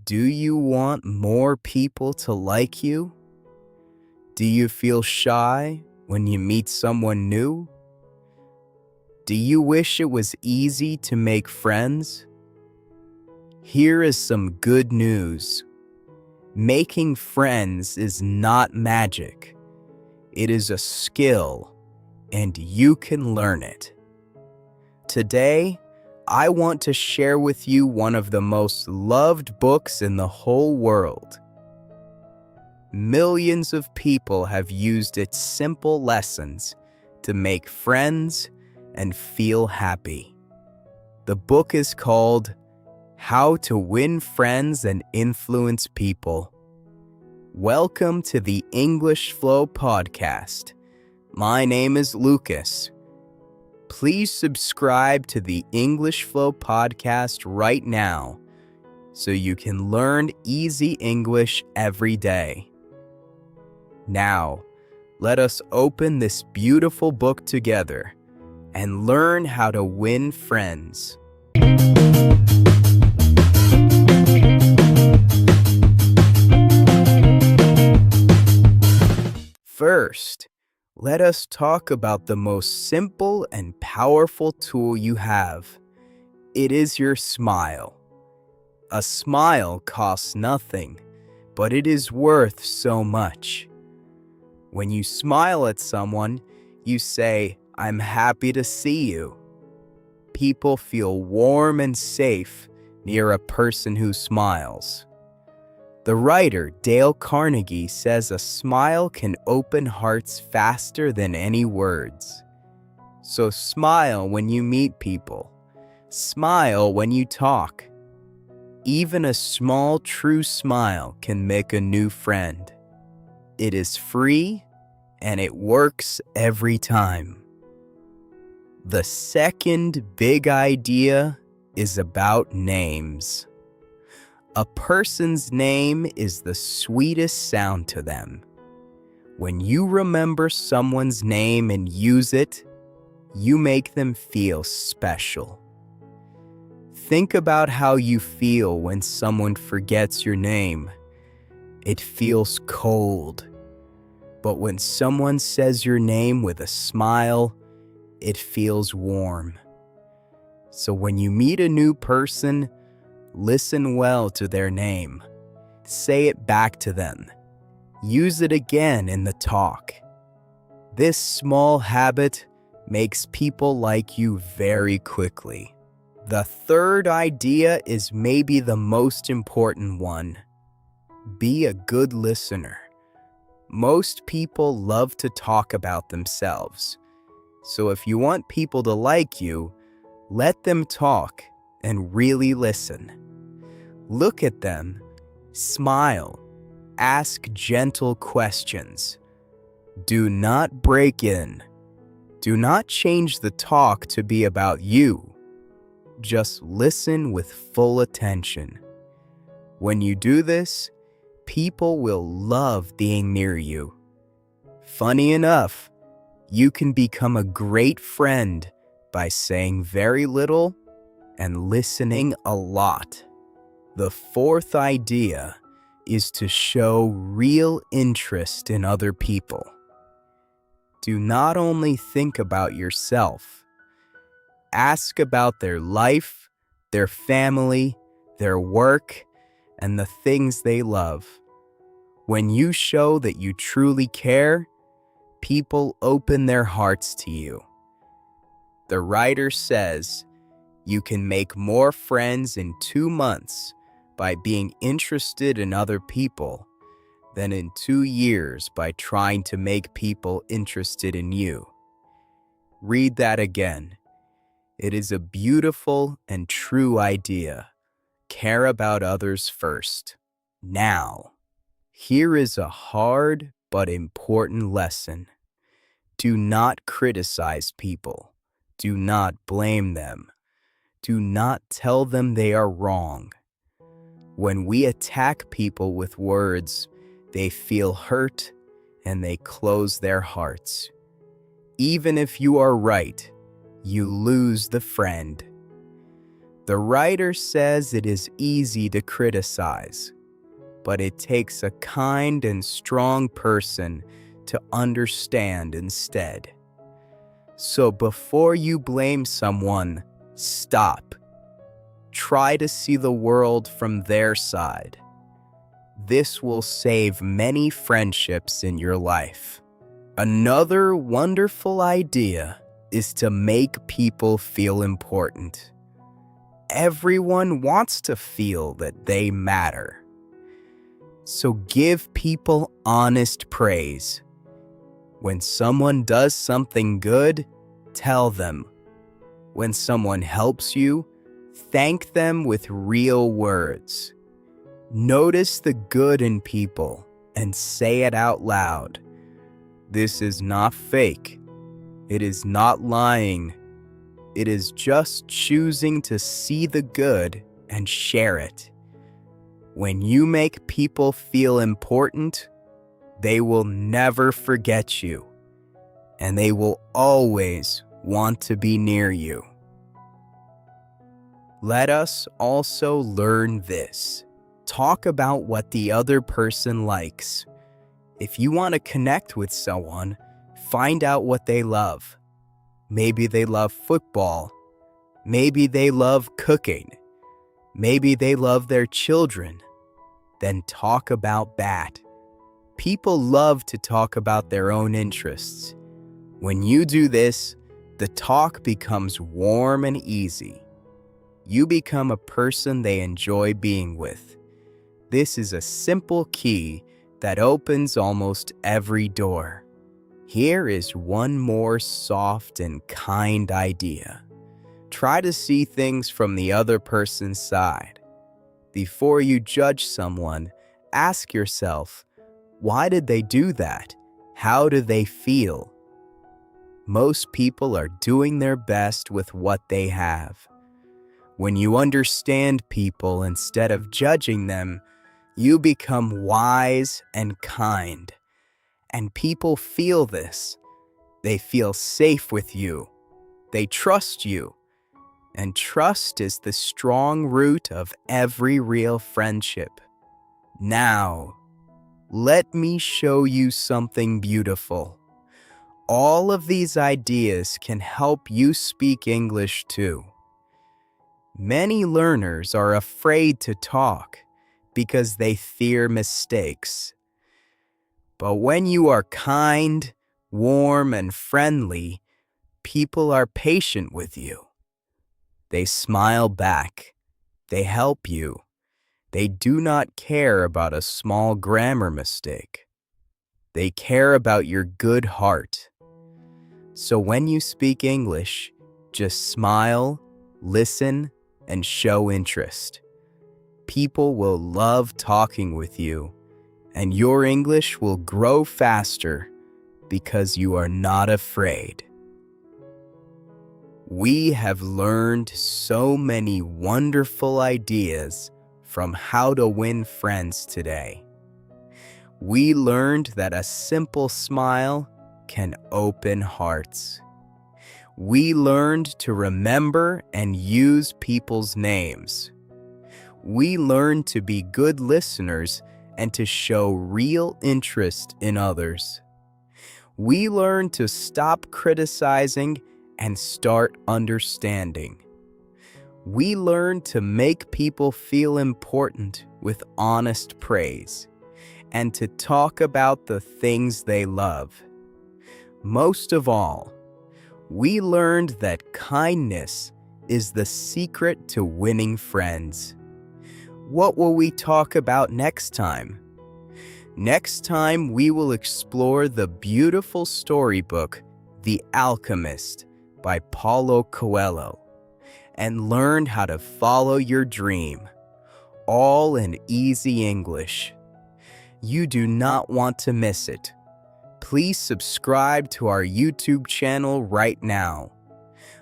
Do you want more people to like you? Do you feel shy when you meet someone new? Do you wish it was easy to make friends? Here is some good news. Making friends is not magic. It is a skill, and you can learn it. Today, I want to share with you one of the most loved books in the whole world. Millions of people have used its simple lessons to make friends and feel happy. The book is called How to Win Friends and Influence People. Welcome to the English Flow podcast. My name is Lucas. Please subscribe to the English Flow podcast right now so you can learn easy English every day. Now, let us open this beautiful book together and learn how to win friends. First, let us talk about the most simple and powerful tool you have. It is your smile. A smile costs nothing, but it is worth so much. When you smile at someone, you say, "I'm happy to see you." People feel warm and safe near a person who smiles. The writer Dale Carnegie says a smile can open hearts faster than any words. So smile when you meet people. Smile when you talk. Even a small, true smile can make a new friend. It is free and it works every time. The second big idea is about names. A person's name is the sweetest sound to them. When you remember someone's name and use it, you make them feel special. Think about how you feel when someone forgets your name. It feels cold. But when someone says your name with a smile, it feels warm. So when you meet a new person, listen well to their name. Say it back to them. Use it again in the talk. This small habit makes people like you very quickly. The third idea is maybe the most important one. Be a good listener. Most people love to talk about themselves. So if you want people to like you, let them talk and really listen. Look at them, smile, ask gentle questions. Do not break in. Do not change the talk to be about you. Just listen with full attention. When you do this, people will love being near you. Funny enough, you can become a great friend by saying very little and listening a lot. The fourth idea is to show real interest in other people. Do not only think about yourself. Ask about their life, their family, their work, and the things they love. When you show that you truly care, people open their hearts to you. The writer says, you can make more friends in 2 months by being interested in other people than in 2 years by trying to make people interested in you. Read that again. It is a beautiful and true idea. Care about others first. Now, here is a hard but important lesson. Do not criticize people. Do not blame them. Do not tell them they are wrong. When we attack people with words, they feel hurt and they close their hearts. Even if you are right, you lose the friend. The writer says it is easy to criticize, but it takes a kind and strong person to understand instead. So before you blame someone, stop. Try to see the world from their side. This will save many friendships in your life. Another wonderful idea is to make people feel important. Everyone wants to feel that they matter. So give people honest praise. When someone does something good, tell them. When someone helps you, thank them with real words. Notice the good in people and say it out loud. This is not fake. It is not lying. It is just choosing to see the good and share it. When you make people feel important, they will never forget you, and they will always want to be near you. Let us also learn this. Talk about what the other person likes. If you want to connect with someone, find out what they love. Maybe they love football. Maybe they love cooking. Maybe they love their children. Then talk about that. People love to talk about their own interests. When you do this, the talk becomes warm and easy. You become a person they enjoy being with. This is a simple key that opens almost every door. Here is one more soft and kind idea. Try to see things from the other person's side. Before you judge someone, ask yourself, why did they do that? How do they feel? Most people are doing their best with what they have. When you understand people instead of judging them, you become wise and kind. And people feel this. They feel safe with you. They trust you. And trust is the strong root of every real friendship. Now, let me show you something beautiful. All of these ideas can help you speak English too. Many learners are afraid to talk because they fear mistakes. But when you are kind, warm, and friendly, people are patient with you. They smile back. They help you. They do not care about a small grammar mistake. They care about your good heart. So when you speak English, just smile, listen, and show interest. People will love talking with you, and your English will grow faster because you are not afraid. We have learned so many wonderful ideas from how to win friends today. We learned that a simple smile can open hearts. We learned to remember and use people's names. We learned to be good listeners and to show real interest in others. We learned to stop criticizing and start understanding. We learned to make people feel important with honest praise and to talk about the things they love. Most of all, we learned that kindness is the secret to winning friends. What will we talk about next time? Next time, we will explore the beautiful storybook, The Alchemist, by Paulo Coelho, and learn how to follow your dream, all in easy English. You do not want to miss it. Please subscribe to our YouTube channel right now.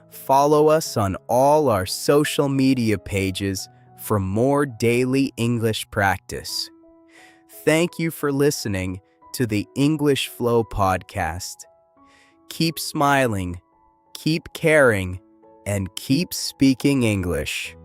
Follow us on all our social media pages for more daily English practice. Thank you for listening to the English Flow podcast. Keep smiling, keep caring, and keep speaking English.